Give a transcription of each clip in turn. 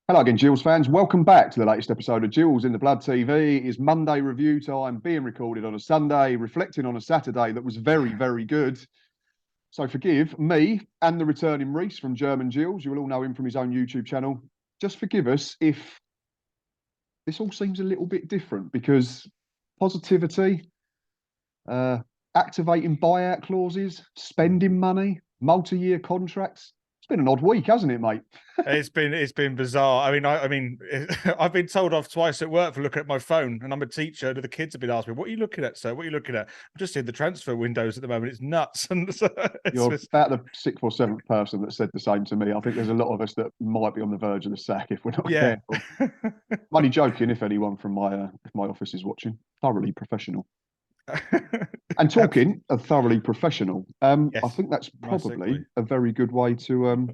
Hello again, Gills fans. Welcome back to the latest episode of Gills in the Blood TV. It is Monday review time, being recorded on a Sunday, reflecting on a Saturday that was very, very good. So forgive me and the returning Rhys from German Gills. You will all know him from his own YouTube channel. Just forgive us if this all seems a little bit different because positivity, uh, activating buyout clauses, spending money, multi-year contracts. It's been an odd week, hasn't it, mate? It's been bizarre. I mean, I've been told off twice at work for looking at my phone, and I'm a teacher. And the kids have been asking me, "What are you looking at, sir? What are you looking at?" I'm just in the transfer windows at the moment. It's nuts. And so You're about the sixth or seventh person that said the same to me. I think there's a lot of us that might be on the verge of the sack if we're not yeah. careful. I'm only joking if anyone from my office is watching. Thoroughly professional. And talking of thoroughly professional, I Yes. think that's Nice probably segue. a very good way to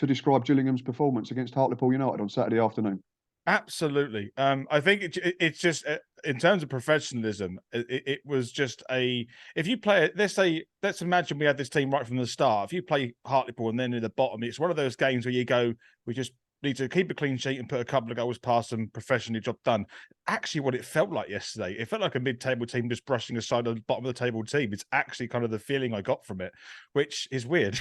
describe Gillingham's performance against Hartlepool United on Saturday afternoon. Absolutely. I think it's just in terms of professionalism, it was just if you play it, let's imagine we had this team right from the start. If you play Hartlepool and then in the bottom, it's one of those games where you go, we just need to keep a clean sheet and put a couple of goals past them, professionally, job done. Actually, what it felt like yesterday, it felt like a mid-table team just brushing aside the bottom of the table team. It's actually kind of the feeling I got from it, which is weird.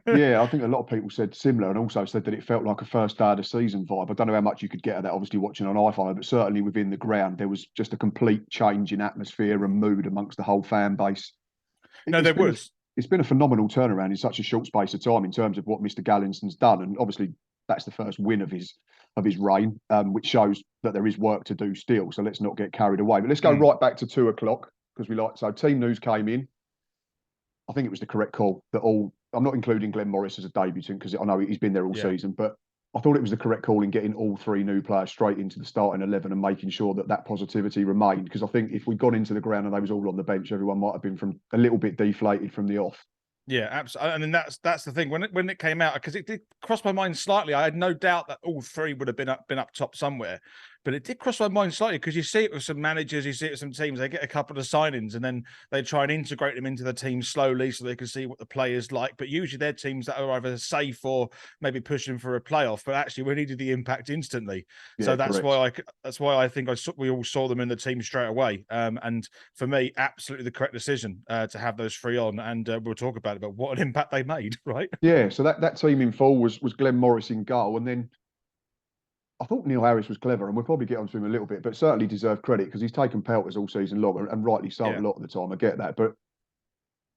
Yeah, I think a lot of people said similar and also said that it felt like a first day of the season vibe. I don't know how much you could get at that, obviously, watching on iPhone, but certainly within the ground, there was just a complete change in atmosphere and mood amongst the whole fan base. No, It's there been a, was. it's been a phenomenal turnaround in such a short space of time in terms of what Mr. Gallinson's done. And obviously, that's the first win of his reign, which shows that there is work to do still. So let's not get carried away. But let's go right back to 2 o'clock because so team news came in. I think it was the correct call that all. I'm not including Glenn Morris as a debutant because I know he's been there all Yeah. season, but I thought it was the correct call in getting all three new players straight into the starting 11 and making sure that that positivity remained. Because I think if we'd gone into the ground and they was all on the bench, everyone might have been from a little bit deflated from the off. Yeah, absolutely. And then that's the thing when it came out, because it did cross my mind slightly. I had no doubt that all three would have been up top somewhere, but it did cross my mind slightly because you see it with some managers, you see it with some teams. They get a couple of signings and then they try and integrate them into the team slowly so they can see what the players like. But usually they're teams that are either safe or maybe pushing for a playoff. But actually, we needed the impact instantly, so Yeah, correct. that's why I think we all saw them in the team straight away. And for me, absolutely the correct decision to have those three on, and we'll talk about it. But what an impact they made, right? Yeah, so that team in full was Glenn Morris in goal, and then I thought Neil Harris was clever, and we'll probably get onto him a little bit, but certainly deserved credit because he's taken pelters all season long, and rightly so a Yeah. lot of the time. I get that, but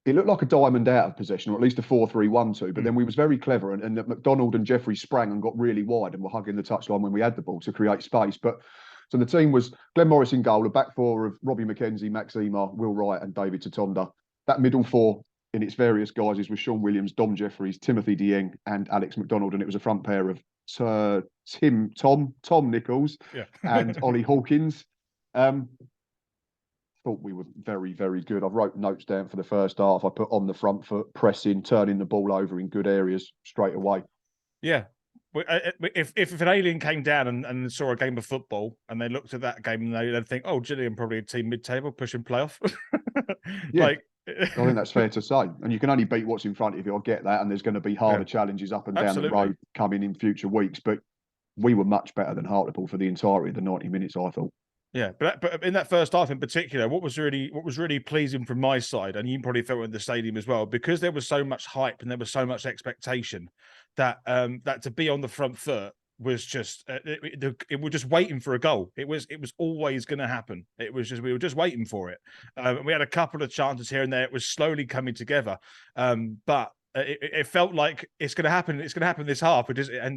it looked like a diamond out of possession, or at least a 4-3-1-2. But then we was very clever, and that McDonald and Jeffrey sprang and got really wide and were hugging the touchline when we had the ball to create space. But so the team was Glenn Morris in goal, a back four of Robbie McKenzie, Max Emar, Will Wright, and David Tatonda. That middle four in its various guises was Sean Williams, Dom Jeffries, Timothy Dieng, and Alex McDonald, and it was a front pair of Tom Nichols, Yeah. and Ollie Hawkins. Thought we were very, very good. I wrote notes down for the first half. I put on the front foot, pressing, turning the ball over in good areas straight away. Yeah. If an alien came down and saw a game of football and they looked at that game and they'd think, oh, Gillingham probably a team mid-table pushing playoff. Yeah, Like, I think that's fair to say. And you can only beat what's in front of you. I get that. And there's going to be harder challenges up and down the absolutely. road coming in future weeks. But we were much better than Hartlepool for the entirety of the 90 minutes, I thought. Yeah, but in that first half in particular, what was really pleasing from my side, and you probably felt it in the stadium as well, because there was so much hype and there was so much expectation that that to be on the front foot was just it was just waiting for a goal. It was always going to happen. It was just we were just waiting for it. We had a couple of chances here and there. It was slowly coming together, but it felt like it's going to happen. It's going to happen this half. The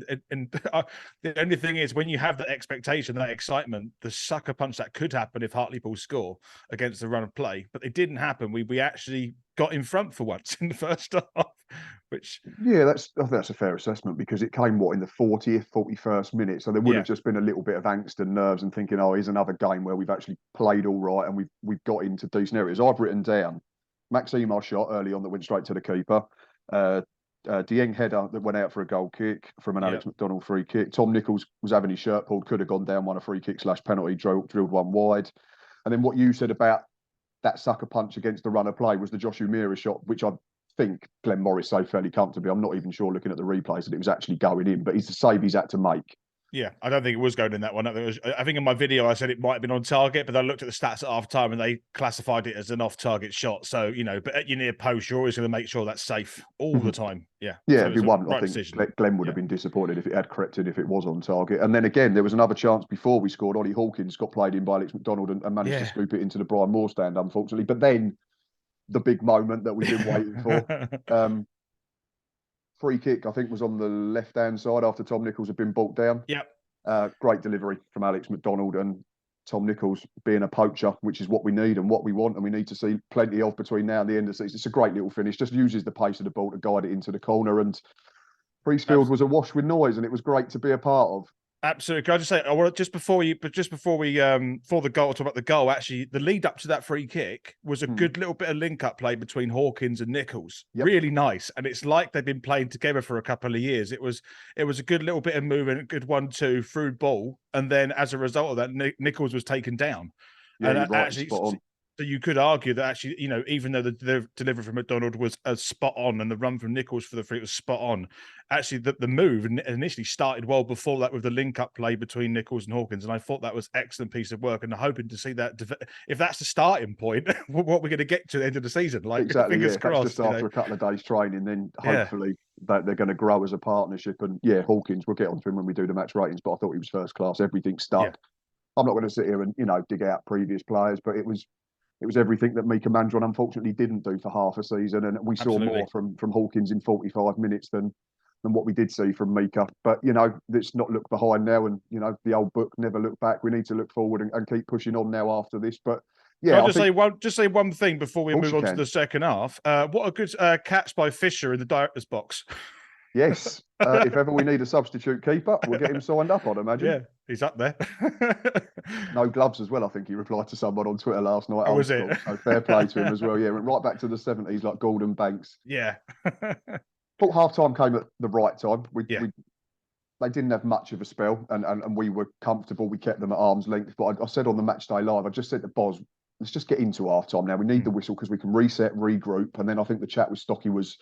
only thing is, when you have that expectation, that excitement, the sucker punch that could happen if Hartlepool score against the run of play, but it didn't happen. We actually got in front for once in the first half, which Yeah, I think that's a fair assessment because it came in the 40th, 41st minute. So there would have just been a little bit of angst and nerves and thinking, oh, here's another game where we've actually played all right and we've got into decent areas. I've written down Max Emar shot early on that went straight to the keeper. Dieng header that went out for a goal kick from an Alex McDonald free kick. Tom Nichols was having his shirt pulled, could have gone down, won a free kick / penalty, drilled one wide. And then what you said about that sucker punch against the run of play was the Josh Umirah shot, which I think Glenn Morris saved fairly comfortably. I'm not even sure looking at the replays that it was actually going in, but it's the save he's had to make. Yeah, I don't think it was going in that one. I think in my video I said it might have been on target, but I looked at the stats at half time and they classified it as an off-target shot. So, you know, but at your near post, you're always going to make sure that's safe all the time. Yeah. Yeah, so it'd be one. right I think decision. Glenn would have been disappointed if it had crept in, if it was on target. And then again, there was another chance before we scored. Ollie Hawkins got played in by Alex McDonald and managed to scoop it into the Brian Moore stand, unfortunately. But then the big moment that we've been waiting for. Free kick, I think, was on the left-hand side after Tom Nichols had been brought down. Yep. Great delivery from Alex McDonald, and Tom Nichols being a poacher, which is what we need and what we want, and we need to see plenty of between now and the end of the season. It's a great little finish, just uses the pace of the ball to guide it into the corner, and Priestfield was awash with noise, and it was great to be a part of. Absolutely. Can I just say, I want just before we for the goal, talk about the goal. Actually, the lead up to that free kick was a good little bit of link up play between Hawkins and Nichols. Yep. Really nice, and it's like they've been playing together for a couple of years. It was a good little bit of movement, a good 1-2 through ball, and then as a result of that, Nichols was taken down. Yeah, and right, actually, spot on. So you could argue that actually, you know, even though the delivery from McDonald was spot on and the run from Nichols for the free was spot on, actually the move initially started well before that with the link-up play between Nichols and Hawkins, and I thought that was an excellent piece of work, and I'm hoping to see that, if that's the starting point, what we're going to get to the end of the season. Like, exactly, fingers crossed. Just after a couple of days training, then hopefully that they're going to grow as a partnership. And Hawkins, we'll get onto him when we do the match ratings, but I thought he was first class. Everything stuck. Yeah. I'm not going to sit here and, you know, dig out previous players, but it was everything that Mika Mandron unfortunately didn't do for half a season, and we saw more from Hawkins in 45 minutes than what we did see from Mika. But, you know, let's not look behind now, and, you know, the old book, never look back. We need to look forward and keep pushing on now after this. But yeah, I'll just say one thing before we move on to the second half. What a good catch by Fisher in the director's box. Yes. If ever we need a substitute keeper, we'll get him signed up, I'd imagine. Yeah, he's up there. No gloves as well, I think he replied to someone on Twitter last night. Oh, was it? So fair play to him as well. Yeah, went right back to the 70s like Gordon Banks. Yeah. Thought half-time came at the right time. They didn't have much of a spell, and we were comfortable. We kept them at arm's length. But I said on the match day live, I just said to Boz, let's just get into half-time now. We need the whistle because we can reset, regroup. And then I think the chat with Stocky was,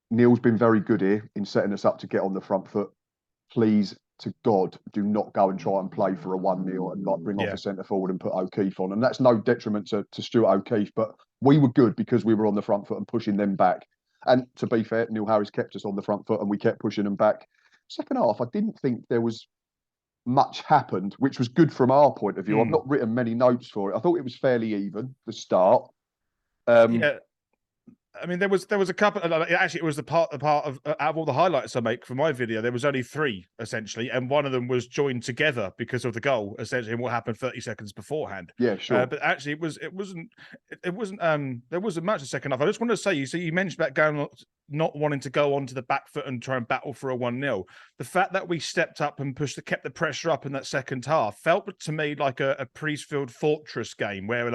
Neil's been very good here in setting us up to get on the front foot. Please, to God, do not go and try and play for a 1-0 and like bring off a centre forward and put O'Keefe on. And that's no detriment to Stuart O'Keefe, but we were good because we were on the front foot and pushing them back. And to be fair, Neil Harris kept us on the front foot and we kept pushing them back. Second half, I didn't think there was much happened, which was good from our point of view. I've not written many notes for it. I thought it was fairly even, the start. Yeah. I mean, there was a couple. Actually, it was the part of out of all the highlights I make for my video. There was only 3 essentially, and one of them was joined together because of the goal, essentially, and what happened 30 seconds beforehand. Yeah, sure. But actually, it wasn't. There wasn't much the second half. I just wanted to say, you mentioned about not wanting to go onto the back foot and try and battle for a 1-0. The fact that we stepped up and kept the pressure up in that second half felt to me like a Priestfield Fortress game where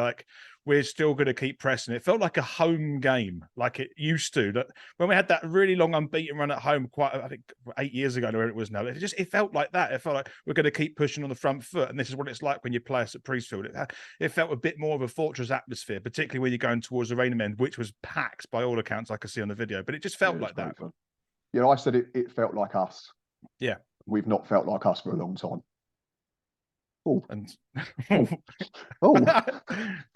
we're still going to keep pressing. It felt like a home game, like it used to. That when we had that really long unbeaten run at home, I think 8 years ago, where it was now. It felt like that. It felt like we're going to keep pushing on the front foot, and this is what it's like when you play us at Priestfield. It felt a bit more of a fortress atmosphere, particularly when you're going towards the Rainham end, which was packed by all accounts I could see on the video. But it just felt like that. Fun. Yeah, I said it felt like us. Yeah, we've not felt like us for a long time. Oh, and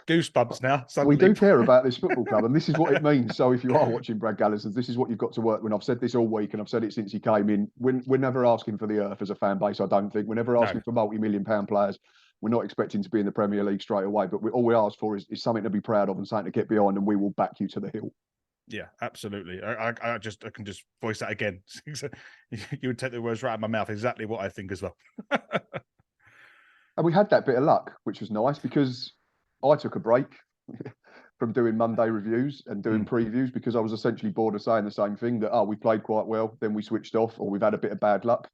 goosebumps now. Suddenly. We do care about this football club, and this is what it means. So if you are watching Brad Gallison's, this is what you've got to work with. I've said this all week, and I've said it since he came in. We're never asking for the earth as a fan base, I don't think. We're never asking for multi-million-pound players. We're not expecting to be in the Premier League straight away, but all we ask for is something to be proud of and something to get behind, and we will back you to the hill. Yeah, absolutely. I can just voice that again. You would take the words right out of my mouth. Exactly what I think as well. And we had that bit of luck, which was nice because I took a break from doing Monday reviews and doing previews because I was essentially bored of saying the same thing that, we played quite well, then we switched off, or we've had a bit of bad luck.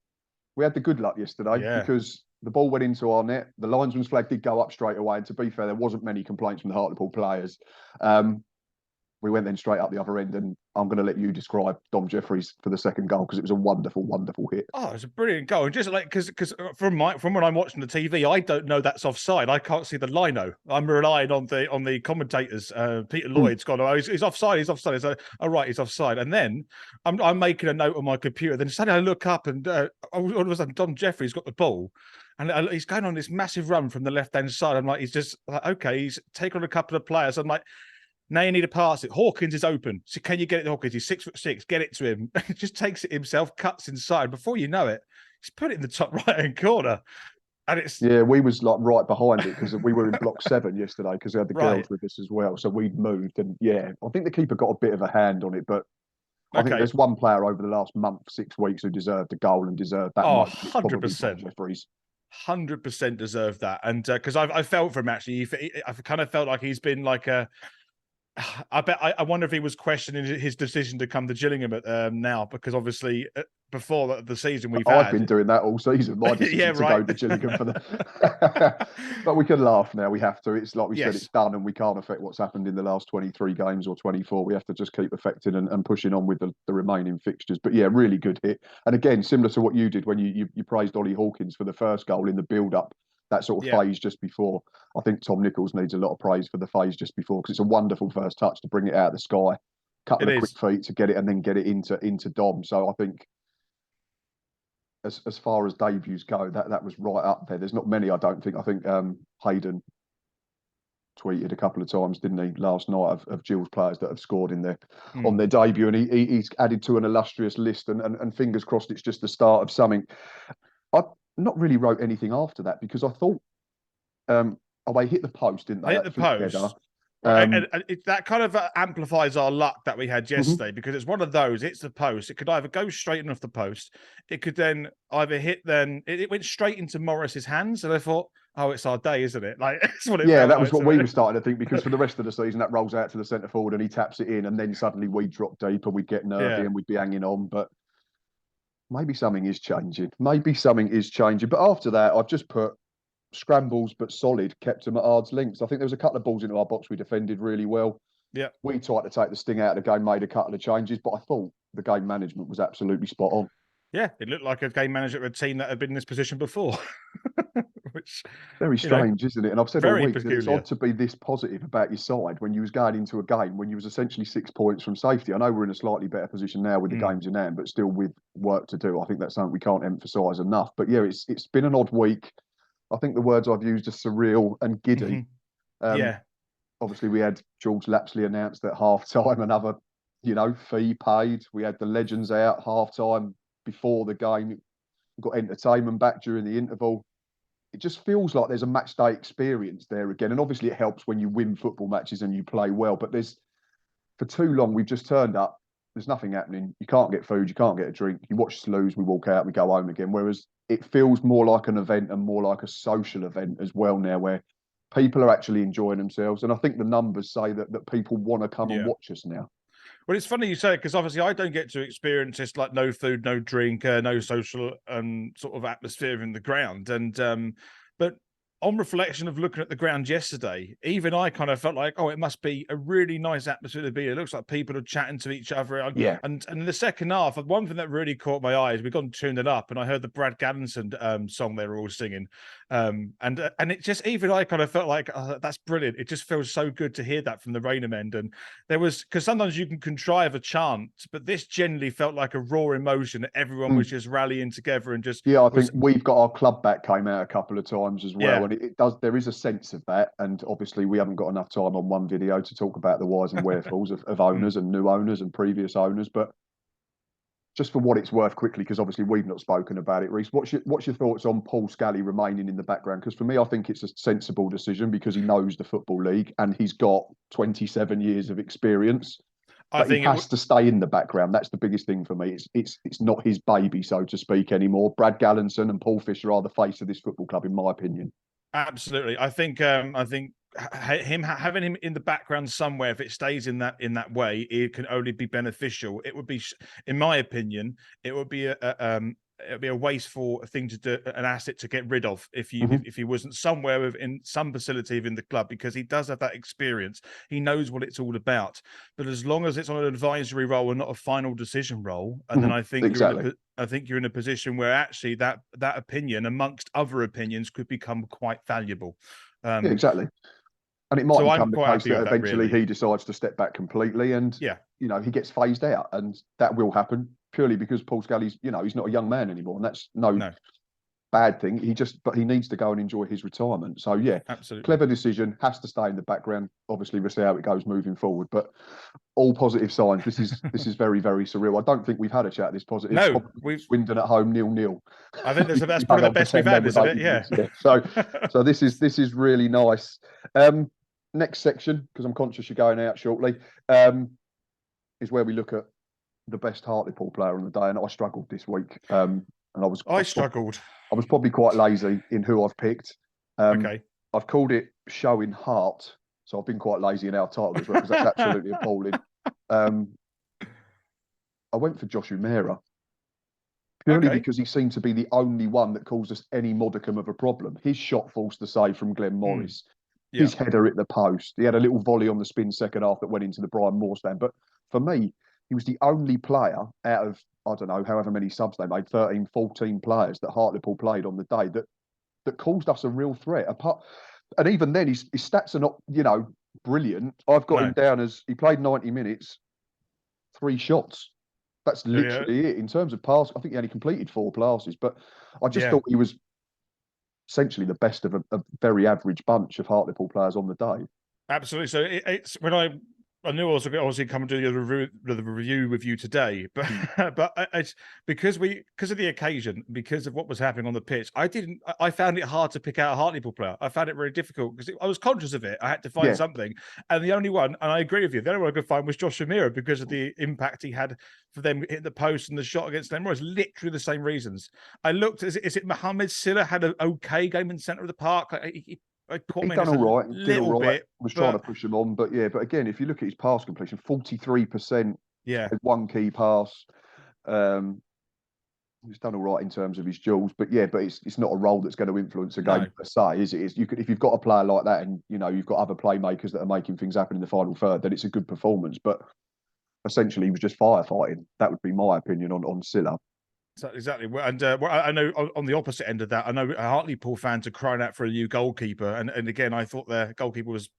We had the good luck yesterday because the ball went into our net. The linesman's flag did go up straight away. And to be fair, there wasn't many complaints from the Hartlepool players. we went then straight up the other end, and I'm going to let you describe Dom Jeffries for the second goal because it was a wonderful, wonderful hit. Oh, it was a brilliant goal, and just like because from when I'm watching the TV, I don't know that's offside. I can't see the lino. I'm relying on the commentators. Peter Lloyd's gone, oh, he's offside. He's offside. It's like, oh right, he's offside. And then I'm making a note on my computer. Then suddenly I look up, and all of a sudden Dom Jeffries got the ball, and he's going on this massive run from the left hand side. I'm like, he's just like, okay, he's taken on a couple of players. I'm like, now you need to pass it. Hawkins is open. So can you get it to Hawkins? He's 6'6". Get it to him. He just takes it himself, cuts inside. Before you know it, he's put it in the top right-hand corner. And it's we was like right behind it because we were in block 7 yesterday because we had the girls with us as well. So we'd moved, and I think the keeper got a bit of a hand on it, but I think there's one player over the last month, 6 weeks, who deserved a goal and deserved that. Oh, 100%. 100% deserved that. And because I felt for him, actually. I kind of felt like he's been like a... I wonder if he was questioning his decision to come to Gillingham now, because obviously before the season I've been doing that all season. My decision to go to Gillingham for the but we can laugh now. We have to. It's like we said, it's done, and we can't affect what's happened in the last 23 games or 24. We have to just keep affecting and pushing on with the remaining fixtures. But yeah, really good hit. And again, similar to what you did when you praised Ollie Hawkins for the first goal in the build-up. That sort of phase just before. I think Tom Nichols needs a lot of praise for the phase just before, because it's a wonderful first touch to bring it out of the sky, couple of quick feet to get it, and then get it into Dom. So I think as far as debuts go, that was right up there. There's not many, I don't think. I think Hayden tweeted a couple of times, didn't he, last night of Gills players that have scored in there on their debut, and he's added to an illustrious list. And fingers crossed, it's just the start of something. I not really wrote anything after that because I thought, they hit the post, didn't they? They hit the post. And that kind of amplifies our luck that we had yesterday, because it's one of those. It's the post. It could either go straight off the post. It could then either hit. Then it went straight into Morris's hands, and I thought, oh, it's our day, isn't it? Like that's what it. Yeah, that was what we were starting to think, because for the rest of the season, that rolls out to the centre forward and he taps it in, and then suddenly we drop deep and we'd get nervy and we'd be hanging on, but. Maybe something is changing. But after that, I've just put scrambles, but solid, kept them at Ard's links. I think there was a couple of balls into our box we defended really well. Yeah. We tried to take the sting out of the game, made a couple of changes, but I thought the game management was absolutely spot on. Yeah, it looked like a game manager of a team that had been in this position before. Which very strange, isn't it? And I've said all week that it's odd to be this positive about your side when you was going into a game when you was essentially 6 points from safety. I know we're in a slightly better position now with the games in hand, but still with work to do. I think that's something we can't emphasise enough. But yeah, it's been an odd week. I think the words I've used are surreal and giddy. Obviously, we had George Lapsley announced at half-time, another, fee paid. We had the legends out half-time before the game. We got entertainment back during the interval. It just feels like there's a match day experience there again. And obviously it helps when you win football matches and you play well. But for too long, we've just turned up. There's nothing happening. You can't get food. You can't get a drink. You watch Slews, we walk out, we go home again. Whereas it feels more like an event and more like a social event as well now, where people are actually enjoying themselves. And I think the numbers say that people want to come and watch us now. Well, it's funny you say it, because obviously I don't get to experience this, like no food, no drink, no social sort of atmosphere in the ground. And but on reflection of looking at the ground yesterday, even I kind of felt like, oh, it must be a really nice atmosphere to be. It looks like people are chatting to each other. And in the second half, one thing that really caught my eye is we got tuned it up, and I heard the Brad Gallinson song they were all singing. And it just, even I kind of felt like, oh, that's brilliant. It just feels so good to hear that from the Raynham end. And there was, because sometimes you can contrive a chant, but this generally felt like a raw emotion that everyone was just rallying together and just. Yeah, I think we've got our club back came out a couple of times as well. And it does, there is a sense of that. And obviously we haven't got enough time on one video to talk about the whys and wherefores of owners and new owners and previous owners. But just for what it's worth quickly, because obviously we've not spoken about it, Rhys, what's your thoughts on Paul Scally remaining in the background? Because for me, I think it's a sensible decision because he knows the Football League and he's got 27 years of experience. I think he has to stay in the background. That's the biggest thing for me. It's not his baby, so to speak, anymore. Brad Gallinson and Paul Fisher are the face of this football club, in my opinion. Absolutely. I think having him in the background somewhere, if it stays in that way, it can only be beneficial. It would be, in my opinion, it would be it'd be a wasteful thing to do, an asset to get rid of if he wasn't somewhere in some facility within the club, because he does have that experience. He knows what it's all about. But as long as it's on an advisory role and not a final decision role, and then I think you're in a position where actually that opinion, amongst other opinions, could become quite valuable. Yeah, exactly. And it might So become I'm the quite case happy that with that, eventually really. he decides to step back completely, and Yeah, you know, he gets phased out, and that will happen purely because Paul Scully's, you know, he's not a young man anymore, and that's no bad thing. But he needs to go and enjoy his retirement. So yeah, absolutely. clever decision. Has to stay in the background. Obviously, we'll see how it goes moving forward. But all positive signs. This is very, very surreal. I don't think we've had a chat this positive. No, we've Swindon at home 0-0. I think that's probably the best we've had, isn't it? Yeah. So this is really nice. Next section, because I'm conscious you're going out shortly, is where we look at the best Hartlepool player on the day, and I struggled this week. And I struggled. I was probably quite lazy in who I've picked. Okay. I've called it Showing Heart, so I've been quite lazy in our title as well, because that's absolutely appalling. I went for Josh Umaira, purely because he seemed to be the only one that caused us any modicum of a problem. His shot forced the save from Glenn Morris. His header at the post. He had a little volley on the spin second half that went into the Brian Moore stand. But for me, he was the only player out of, I don't know, however many subs they made, 13, 14 players that Hartlepool played on the day that caused us a real threat. And even then, his stats are not, you know, brilliant. I've got him down as he played 90 minutes, 3 shots. That's literally it. In terms of pass, I think he only completed 4 passes. But I just thought he was essentially the best of a very average bunch of Hartlepool players on the day. Absolutely. So it's when I knew I was obviously coming to do the review with you today, but it's because of the occasion, because of what was happening on the pitch. I found it hard to pick out a Hartlepool player. I found it very difficult because I was conscious of it. I had to find something, and the only one, and I agree with you, the only one I could find was Josh Umaira because of the impact he had for them hitting the post and the shot against them. It's literally the same reasons. I looked. Is it Mohamed Silla had an okay game in the centre of the park? He done all right, did all right. Bit, was trying to push him on, but again, if you look at his pass completion, 43%. Yeah, 1 key pass. He's done all right in terms of his duels, but it's not a role that's going to influence a game per se, is it? If you've got a player like that, and you know you've got other playmakers that are making things happen in the final third, then it's a good performance. But essentially, he was just firefighting. That would be my opinion on Silla. Exactly. And I know on the opposite end of that, I know Hartlepool fans are crying out for a new goalkeeper. And again, I thought their goalkeeper was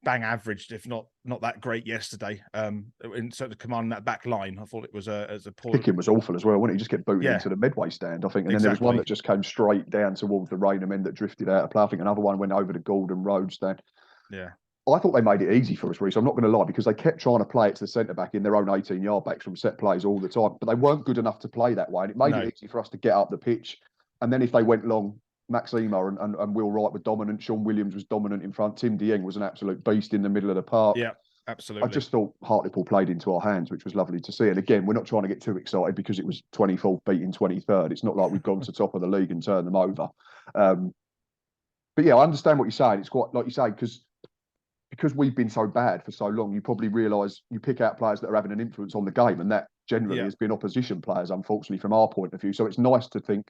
bang averaged, if not that great yesterday. In sort of commanding that back line, I thought it was a poor. Kicking was awful as well, wasn't he? Just get booted into the Medway stand, I think. And then there was one that just came straight down towards the Raynham end that drifted out of play. I think another one went over the Gordon Road stand. Yeah. I thought they made it easy for us, Rhys. I'm not going to lie, because they kept trying to play it to the centre-back in their own 18-yard backs from set plays all the time, but they weren't good enough to play that way, and it made it easy for us to get up the pitch. And then if they went long, Max Ema and Will Wright were dominant. Sean Williams was dominant in front. Tim Dieng was an absolute beast in the middle of the park. Yeah, absolutely. I just thought Hartlepool played into our hands, which was lovely to see. And again, we're not trying to get too excited because it was 24th beating 23rd. It's not like we've gone to top of the league and turned them over. But yeah, I understand what you're saying. It's quite like you say, because we've been so bad for so long, you probably realise you pick out players that are having an influence on the game, and that generally has been opposition players, unfortunately, from our point of view. So it's nice to think,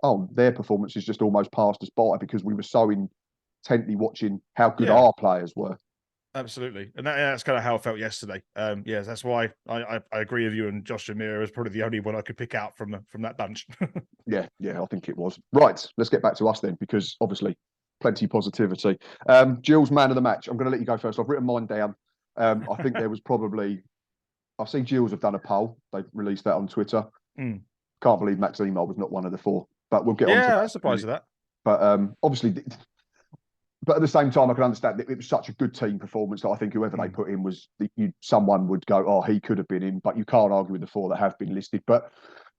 oh, their performance is just almost passed us by because we were so intently watching how good our players were. Absolutely. And that's kind of how I felt yesterday. That's why I agree with you, and Josh Umaira was probably the only one I could pick out from that bunch. Yeah, I think it was. Right, let's get back to us then, because obviously plenty of positivity. Gills, man of the match. I'm going to let you go first. I've written mine down. I think there was probably, I see Gills have done a poll. They've released that on Twitter. Can't believe Max Ema was not one of the 4, but we'll get on to that. Yeah, I was surprised at that. But obviously, but at the same time, I can understand that it was such a good team performance that I think whoever they put in was, someone would go, oh, he could have been in, but you can't argue with the 4 that have been listed. But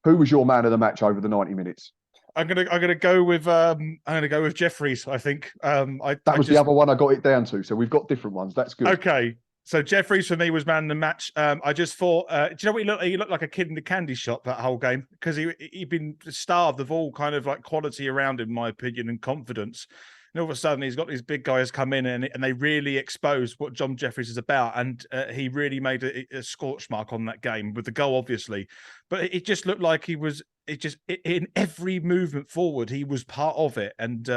who was your man of the match over the 90 minutes? I'm gonna go with Jeffries. I think that was the other one I got it down to. So we've got different ones. That's good. Okay, so Jeffries for me was man of the match. I just thought, do you know what he looked? He looked like a kid in the candy shop that whole game, because he'd been starved of all kind of like quality around him, in my opinion, and confidence. And all of a sudden, he's got these big guys come in and they really expose what John Jeffries is about. And he really made a scorch mark on that game with the goal, obviously. But it just looked like he was, in every movement forward, he was part of it. And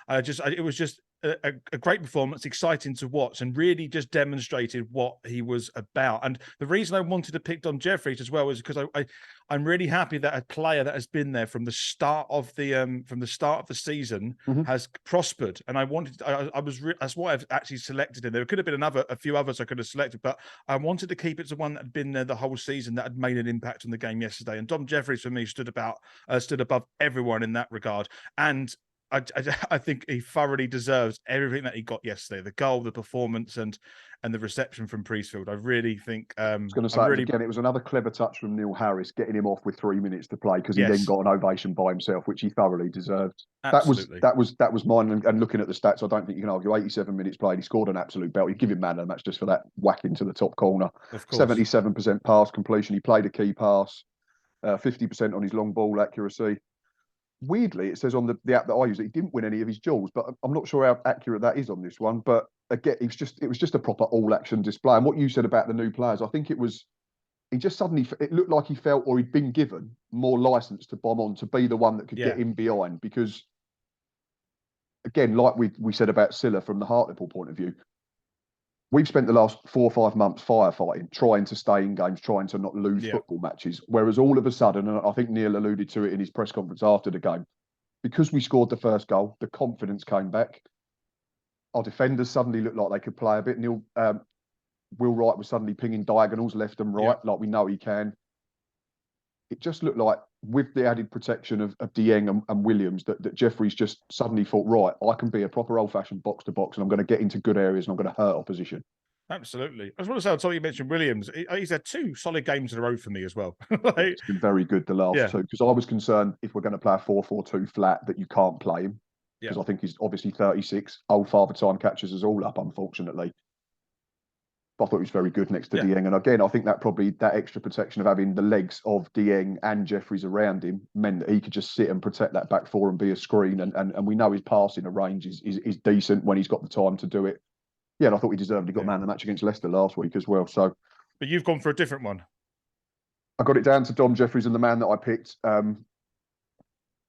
it was just a great performance, exciting to watch, and really just demonstrated what he was about. And the reason I wanted to pick Dom Jeffries as well is because I'm really happy that a player that has been there from the start of the season has prospered. And that's why I've actually selected him. There could have been a few others I could have selected, but I wanted to keep it to one that had been there the whole season, that had made an impact on the game yesterday. And Dom Jeffries for me stood above everyone in that regard. And I think he thoroughly deserves everything that he got yesterday: the goal, the performance, and the reception from Priestfield. I really think. I was going to say again, it was another clever touch from Neil Harris, getting him off with 3 minutes to play, because he then got an ovation by himself, which he thoroughly deserved. Absolutely. That was mine. And looking at the stats, I don't think you can argue. 87 minutes played, he scored an absolute belt. You give him man of the match just for that whack into the top corner. Of course. 77% pass completion. He played a key pass. 50% on his long ball accuracy. Weirdly, it says on the app that I use that he didn't win any of his duels, but I'm not sure how accurate that is on this one. But again, it was just a proper all-action display. And what you said about the new players, I think he just suddenly, it looked like he felt, or he'd been given more license to bomb on, to be the one that could get in behind. Because again, like we said about Silla from the Hartlepool point of view, we've spent the last 4 or 5 months firefighting, trying to stay in games, trying to not lose football matches. Whereas all of a sudden, and I think Neil alluded to it in his press conference after the game, because we scored the first goal, the confidence came back. Our defenders suddenly looked like they could play a bit. Will Wright was suddenly pinging diagonals left and right, like we know he can. It just looked like, with the added protection of Dieng and Williams, that Jeffries just suddenly thought, right, I can be a proper old-fashioned box-to-box, and I'm going to get into good areas, and I'm going to hurt opposition. Absolutely. I just want to say, I told you mentioned Williams. He's had 2 solid games in a row for me as well. It's been very good the last 2, because I was concerned if we're going to play a 4-4-2 flat that you can't play him, because I think he's obviously 36. Old father time catches us all up, unfortunately. I thought he was very good next to Dieng. And again, I think that extra protection of having the legs of Dieng and Jeffries around him meant that he could just sit and protect that back four and be a screen. And we know his passing range is decent when he's got the time to do it. Yeah, and I thought he deserved. He got man of the match against Leicester last week as well. So, but you've gone for a different one. I got it down to Dom Jeffries, and the man that I picked, that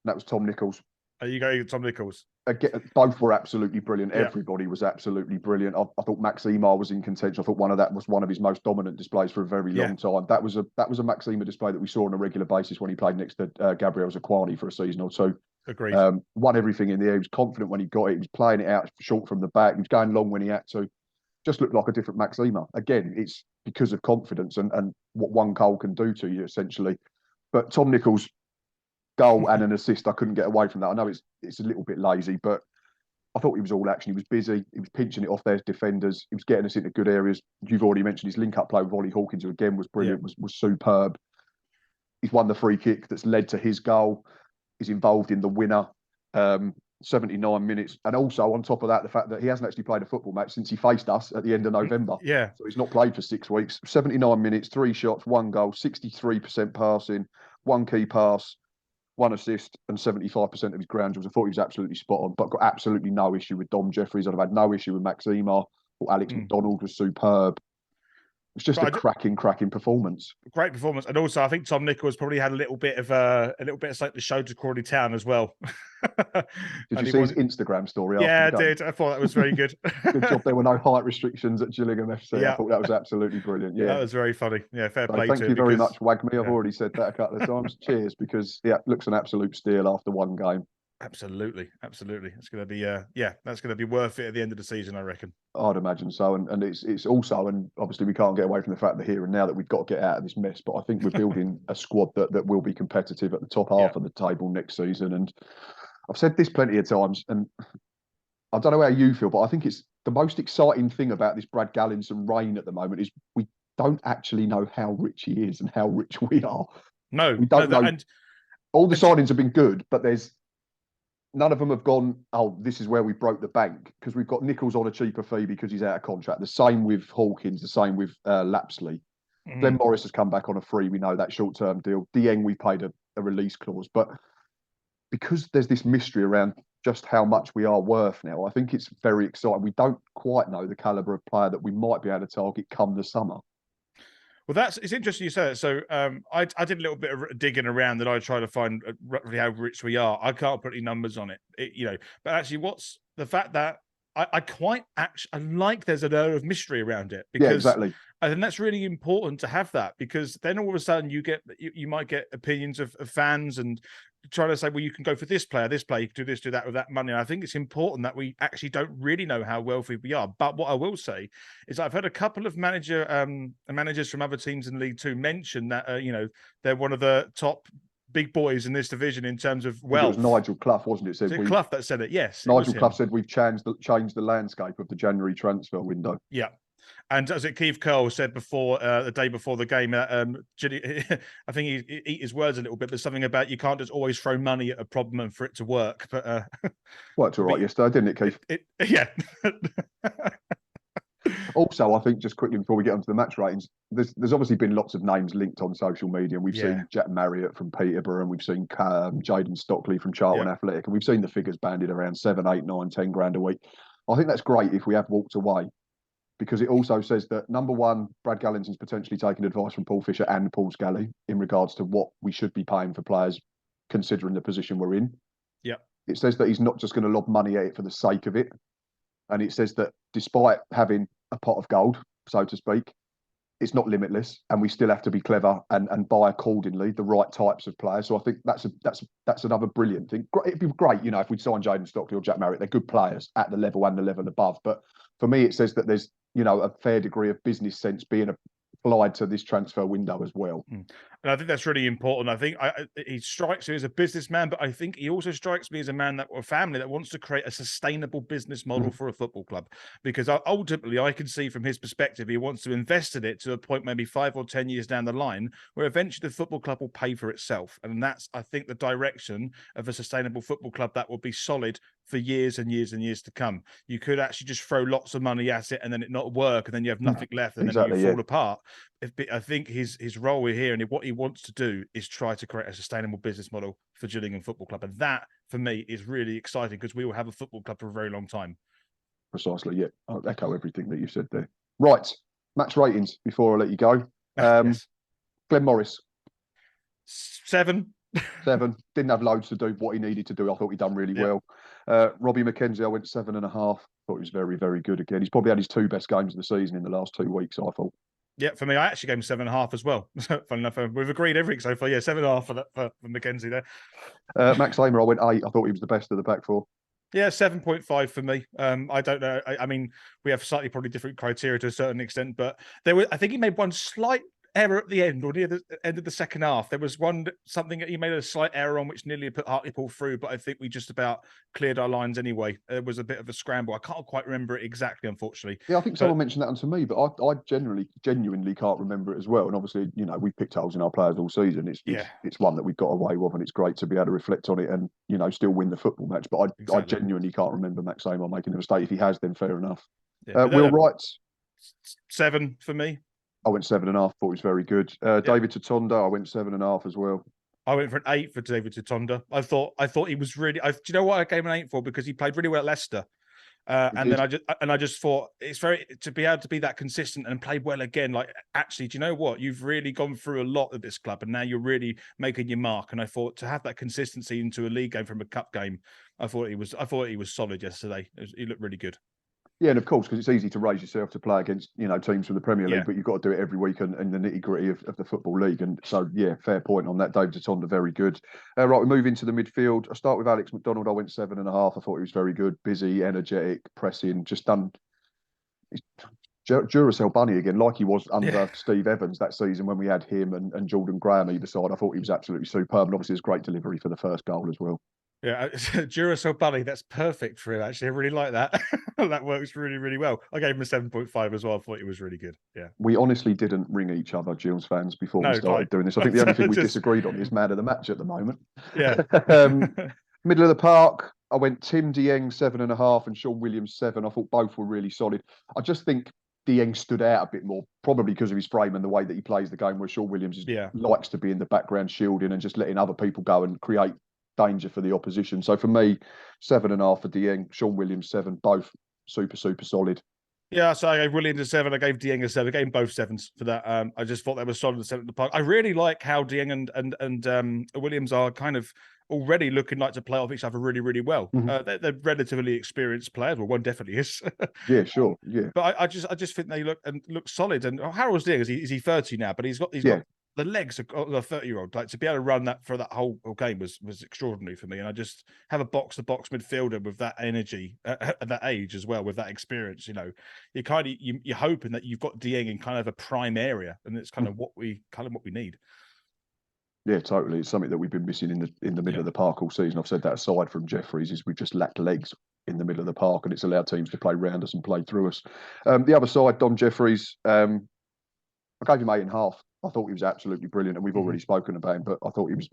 was Tom Nichols. You go Tom Nichols. Again, both were absolutely brilliant. Everybody was absolutely brilliant. I thought Max Emar was in contention. I thought that was one of his most dominant displays for a very long time. That was a Max Emar display that we saw on a regular basis when he played next to Gabriel Zakwani for a season or two. Agreed. Won everything in the air. He was confident when he got it. He was playing it out short from the back. He was going long when he had to. Just looked like a different Max Emar. Again, it's because of confidence and what one goal can do to you, essentially. But Tom Nichols' goal and an assist, I couldn't get away from that. I know it's a little bit lazy, but I thought he was all action. He was busy. He was pinching it off their defenders. He was getting us into good areas. You've already mentioned his link-up play with Ollie Hawkins, who again was brilliant, was superb. He's won the free kick that's led to his goal. He's involved in the winner. 79 minutes. And also, on top of that, the fact that he hasn't actually played a football match since he faced us at the end of November. Yeah. So he's not played for 6 weeks. 79 minutes, 3 shots, 1 goal, 63% passing, 1 key pass, 1 assist, and 75% of his ground duels. I thought he was absolutely spot on, but got absolutely no issue with Dom Jeffries. I'd have had no issue with Max Emar. Or Alex McDonald was superb. It was just a cracking performance. Great performance, and also I think Tom Nichols probably had a little bit of something to show to Crawley Town as well. Did you see his Instagram story? Yeah, I did. I thought that was very good. Good job. There were no height restrictions at Gillingham FC. I thought that was absolutely brilliant. Yeah, that was very funny. Yeah, fair play. Thank you very much, Wagme. I've already said that a couple of times. Cheers, because looks an absolute steal after 1 game. Absolutely. It's going to be that's going to be worth it at the end of the season, I reckon. I'd imagine so, and it's also, and obviously we can't get away from the fact that here and now that we've got to get out of this mess. But I think we're building a squad that will be competitive at the top half of the table next season. And I've said this plenty of times, and I don't know how you feel, but I think it's the most exciting thing about this Brad Gallinson reign at the moment is we don't actually know how rich he is and how rich we are. No, we don't know. And all the signings have been good, but none of them have gone, oh, this is where we broke the bank, because we've got Nichols on a cheaper fee because he's out of contract. The same with Hawkins, the same with Lapsley. Glenn Morris has come back on a free. We know that short-term deal. Dieng, we paid a release clause. But because there's this mystery around just how much we are worth now. I think it's very exciting. We don't quite know the calibre of player that we might be able to target come the summer. Well, it's interesting you say that. So I did a little bit of digging around and I tried to find roughly how rich we are. I can't put any numbers on it, but actually what's the fact that I quite actually I like there's an air of mystery around it, because yeah, exactly. I think that's really important to have that, because then all of a sudden you might get opinions of fans and trying to say, well, you can go for this player, you can do this, do that with that money. And I think it's important that we actually don't really know how wealthy we are. But what I will say is I've heard a couple of managers from other teams in League Two mention that they're one of the top big boys in this division in terms of wealth. It was Nigel Clough, wasn't it? Was it Clough that said it? Yes. Nigel Clough said we've changed the landscape of the January transfer window. Yeah. And as Keith Curl said before, the day before the game, I think he eat his words a little bit, but something about you can't just always throw money at a problem and for it to work. But worked all right yesterday, didn't it, Keith? Yeah. Also, I think just quickly before we get onto the match ratings, there's obviously been lots of names linked on social media. We've seen Jack Marriott from Peterborough, and we've seen Jaden Stockley from Charlton Athletic, and we've seen the figures banded around 7, 8, 9, 10 grand a week. I think that's great if we have walked away, because it also says that, number one, Brad Gallington's potentially taking advice from Paul Fisher and Paul Scally in regards to what we should be paying for players, considering the position we're in. Yeah. It says that he's not just going to lob money at it for the sake of it. And it says that despite having a pot of gold, so to speak, it's not limitless, and we still have to be clever and buy accordingly the right types of players. So I think that's another brilliant thing. It'd be great, if we'd sign Jaden Stockley or Jack Marriott. They're good players at the level and the level above. But for me, it says that there's a fair degree of business sense being applied to this transfer window as well. And I think that's really important. I think he strikes me as a businessman, but I think he also strikes me as a man or family that wants to create a sustainable business model for a football club. Because ultimately, I can see from his perspective, he wants to invest in it to a point maybe 5 or 10 years down the line, where eventually the football club will pay for itself. And that's, I think, the direction of a sustainable football club that will be solid for years and years and years to come. You could actually just throw lots of money at it and then it not work, and then you have nothing left, and then you fall apart. I think his role here and what he wants to do is try to create a sustainable business model for Gillingham Football Club, and that for me is really exciting, because we will have a football club for a very long time. Precisely, yeah. I'll echo everything that you said there. Right, match ratings before I let you go. Yes. Glenn Morris, 7. 7. Didn't have loads to do what he needed to do. I thought he'd done really well. Robbie McKenzie, I went 7.5. Thought he was very, very good again. He's probably had his 2 best games of the season in the last 2 weeks, I thought. Yeah, for me, I actually gave him 7.5 as well. Fun enough, we've agreed everything so far. Yeah, 7.5 for McKenzie there. Max Lamer, I went 8. I thought he was the best of the back four. Yeah, 7.5 for me. I don't know. I mean, we have slightly probably different criteria to a certain extent, but I think he made one slight error at the end, or near the end of the second half. There was something that he made a slight error on, which nearly put Hartlepool through, but I think we just about cleared our lines anyway. There was a bit of a scramble. I can't quite remember it exactly, unfortunately. Yeah, I think someone mentioned that onto me, but I genuinely can't remember it as well. And obviously, we picked holes in our players all season. It's one that we've got away with, and it's great to be able to reflect on it and still win the football match. But I genuinely can't remember Max Lamer making a mistake. If he has, then fair enough. Yeah, Will Wright, 7 for me. I went 7.5. Thought he was very good. David Tatonda, I went 7.5 as well. I went for an 8 for David Tatonda. I thought he was really. Do you know what I gave an 8 for? Because he played really well at Leicester, and then I just thought it's very to be able to be that consistent and play well again. Like, actually, do you know what? You've really gone through a lot of this club, and now you're really making your mark. And I thought to have that consistency into a league game from a cup game, I thought he was solid yesterday. He looked really good. Yeah, and of course, because it's easy to raise yourself to play against teams from the Premier League, but you've got to do it every week in the nitty gritty of the Football League. And so, yeah, fair point on that. David Tatonda, very good. Right, we move into the midfield. I start with Alex McDonald. I went 7.5. I thought he was very good, busy, energetic, pressing, just done. Duracell bunny again, like he was under Steve Evans that season when we had him and Jordan Graham either side. I thought he was absolutely superb, and obviously, it's great delivery for the first goal as well. Yeah, Duracell bunny, that's perfect for him, actually. I really like that. That works really, really well. I gave him a 7.5 as well. I thought he was really good. Yeah. We honestly didn't ring each other, Gills fans, before we started doing this. I think the only thing we disagreed on is man of the match at the moment. Yeah. Middle of the park, I went Tim Dieng 7.5 and Sean Williams 7. I thought both were really solid. I just think Dieng stood out a bit more, probably because of his frame and the way that he plays the game, where Sean Williams likes to be in the background shielding and just letting other people go and create danger for the opposition. So for me, 7.5 for Dieng, Sean Williams 7, both super solid. Yeah, so I gave Williams a 7. I gave Dieng a 7. I gave them both 7s for that. I just thought they were solid at 7 at the park. I really like how Dieng and Williams are kind of already looking like to play off each other really well. They're relatively experienced players. Well, one definitely is. Yeah, sure. Yeah, but I just think they look solid. And Harold's Dieng, is he 30 now? But he's got the legs of a 30-year-old. Like, to be able to run that for that whole game was extraordinary for me. And I just have a box-to-box midfielder with that energy at that age as well, with that experience. You know, you're hoping that you've got Dieng in kind of a prime area, and it's kind of what we need. Yeah, totally. It's something that we've been missing in the middle of the park all season. I've said that aside from Jeffries, is we've just lacked legs in the middle of the park, and it's allowed teams to play round us and play through us. The other side, Dom Jeffries, I gave him 8.5. I thought he was absolutely brilliant, and we've already spoken about him, but I thought he was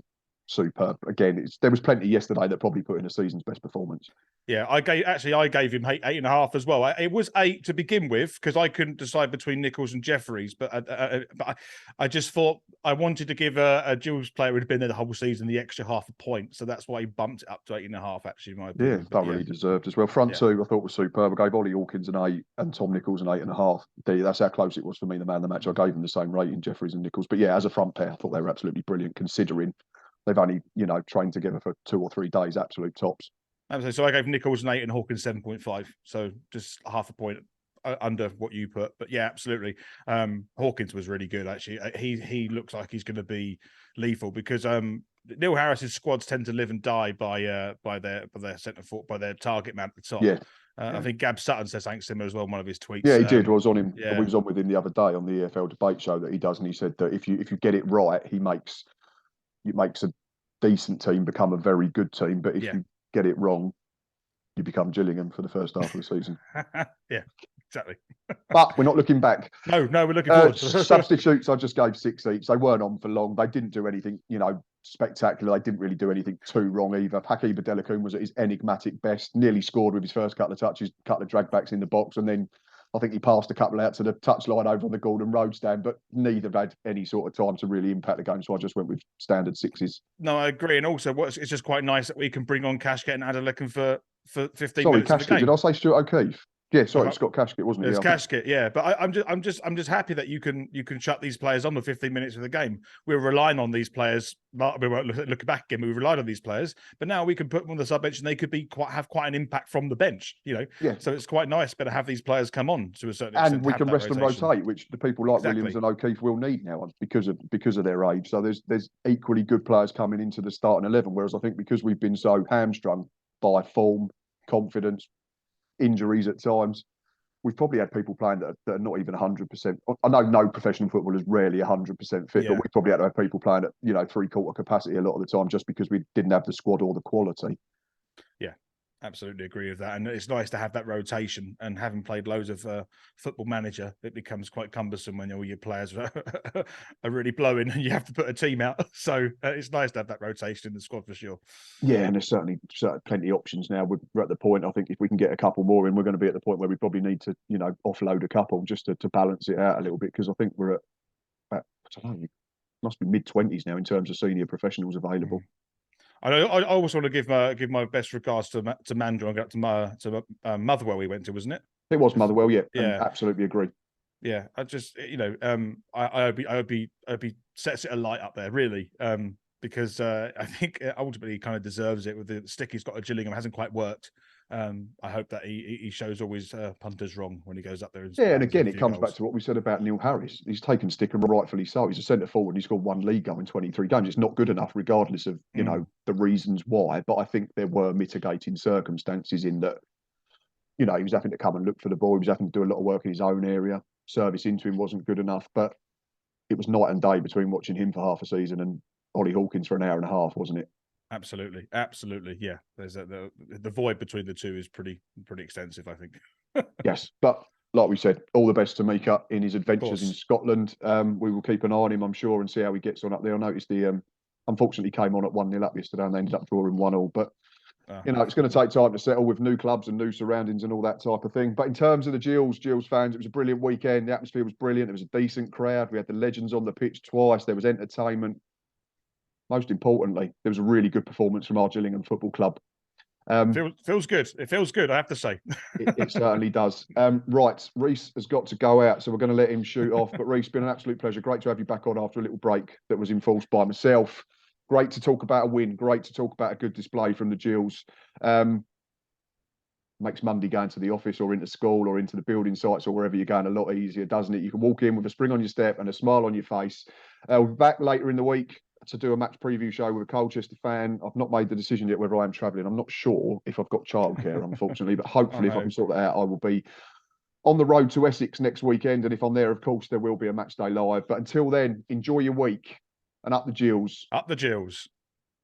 superb. Again, there was plenty yesterday that probably put in a season's best performance. Yeah, I gave him 8.5 as well. It was 8 to begin with because I couldn't decide between Nichols and Jeffries, but I just thought I wanted to give a Gills player who had been there the whole season the extra half a point, so that's why he bumped it up to 8.5. Actually, in my opinion. Thoroughly deserved as well. Front two, I thought was superb. I gave Ollie Hawkins an 8 and Tom Nichols an 8.5. That's how close it was for me. The man of the match, I gave him the same rating, Jeffries and Nichols. But yeah, as a front pair, I thought they were absolutely brilliant, considering they've only, trained together for 2 or 3 days, absolute tops. So I gave Nichols an 8 and Hawkins 7.5. So just half a point under what you put. But yeah, absolutely. Hawkins was really good, actually. He looks like he's going to be lethal because Neil Harris's squads tend to live and die by their centre forward, by their target man at the top. Yeah. I think Gab Sutton says something similar as well in one of his tweets. Yeah, he did. I was on him. We was on with him the other day on the EFL debate show that he does, and he said that if you get it right, it makes a decent team become a very good team. But if you get it wrong, you become Gillingham for the first half of the season. Yeah, exactly. But we're not looking back. No, we're looking forward. Substitutes, I just gave 6 each. They weren't on for long. They didn't do anything, spectacular. They didn't really do anything too wrong either. Hakeem Adelakun was at his enigmatic best. Nearly scored with his first couple of touches, couple of dragbacks in the box, and then I think he passed a couple out to the touchline over on the Gordon Road stand, but neither had any sort of time to really impact the game. So I just went with standard 6s. No, I agree. And also, it's just quite nice that we can bring on Cashgate and Adelakun for 15 Sorry, minutes. Cashgate. Did I say Stuart O'Keefe? Yeah, sorry, Scott Cashgate, wasn't it? It's Cashgate, yeah. But I'm just happy that you can shut these players on with 15 minutes of the game. We're relying on these players. We won't look back again. We relied on these players, but now we can put them on the sub bench, and they could have quite an impact from the bench. Yeah. So it's quite nice to have these players come on to a certain extent. And we can rest and rotate, which the people like Williams and O'Keefe will need now because of their age. So there's equally good players coming into the starting 11. Whereas I think because we've been so hamstrung by form, confidence, injuries at times, we've probably had people playing that are not even 100%. I know no professional football is rarely 100% fit, but we probably had to have people playing at 3/4 capacity a lot of the time just because we didn't have the squad or the quality. Yeah, absolutely agree with that. And it's nice to have that rotation. And having played loads of Football Manager, it becomes quite cumbersome when all your players are really blowing and you have to put a team out. So it's nice to have that rotation in the squad for sure. Yeah, and there's certainly plenty of options now. We're at the point, I think, if we can get a couple more in, we're going to be at the point where we probably need to, offload a couple just to balance it out a little bit, because I think we're at I don't know, must be mid-20s now in terms of senior professionals available. I always want to give my best regards to Mandra and go to Motherwell we went to, wasn't it? It was Motherwell, yeah. Absolutely agree. Yeah, I just I hope he sets it alight up there, really, because I think ultimately he kind of deserves it with the stick he's got at Gillingham. Hasn't quite worked. I hope that he shows all his punters wrong when he goes up there. And again, it comes back to what we said about Neil Harris. He's taken stick, and rightfully so. He's a centre forward. He's got 1 league goal in 23 games. It's not good enough, regardless of the reasons why. But I think there were mitigating circumstances in that. He was having to come and look for the ball. He was having to do a lot of work in his own area. Service into him wasn't good enough. But it was night and day between watching him for half a season and Ollie Hawkins for an hour and a half, wasn't it? Absolutely. Yeah. There's the void between the two is pretty extensive, I think. Yes, but like we said, all the best to Mika in his adventures in Scotland. We will keep an eye on him, I'm sure, and see how he gets on up there. I noticed unfortunately came on at 1-0 up yesterday, and they ended up drawing 1-1. But it's going to take time to settle with new clubs and new surroundings and all that type of thing. But in terms of the Gills fans, it was a brilliant weekend. The atmosphere was brilliant. It was a decent crowd. We had the legends on the pitch twice. There was entertainment. most importantly, there was a really good performance from our Gillingham Football Club. Feels good. It feels good, I have to say. It certainly does. Right, Rhys has got to go out, so we're going to let him shoot off. But Rhys, been an absolute pleasure. Great to have you back on after a little break that was enforced by myself. Great to talk about a win. Great to talk about a good display from the Gills. Makes Monday going to the office or into school or into the building sites or wherever you're going a lot easier, doesn't it? You can walk in with a spring on your step and a smile on your face. We'll be back later in the week to do a match preview show with a Colchester fan. I've not made the decision yet whether I am travelling. I'm not sure if I've got childcare, unfortunately, but hopefully if I can sort that out, I will be on the road to Essex next weekend. And if I'm there, of course, there will be a match day live. But until then, enjoy your week and up the Gills. Up the Gills.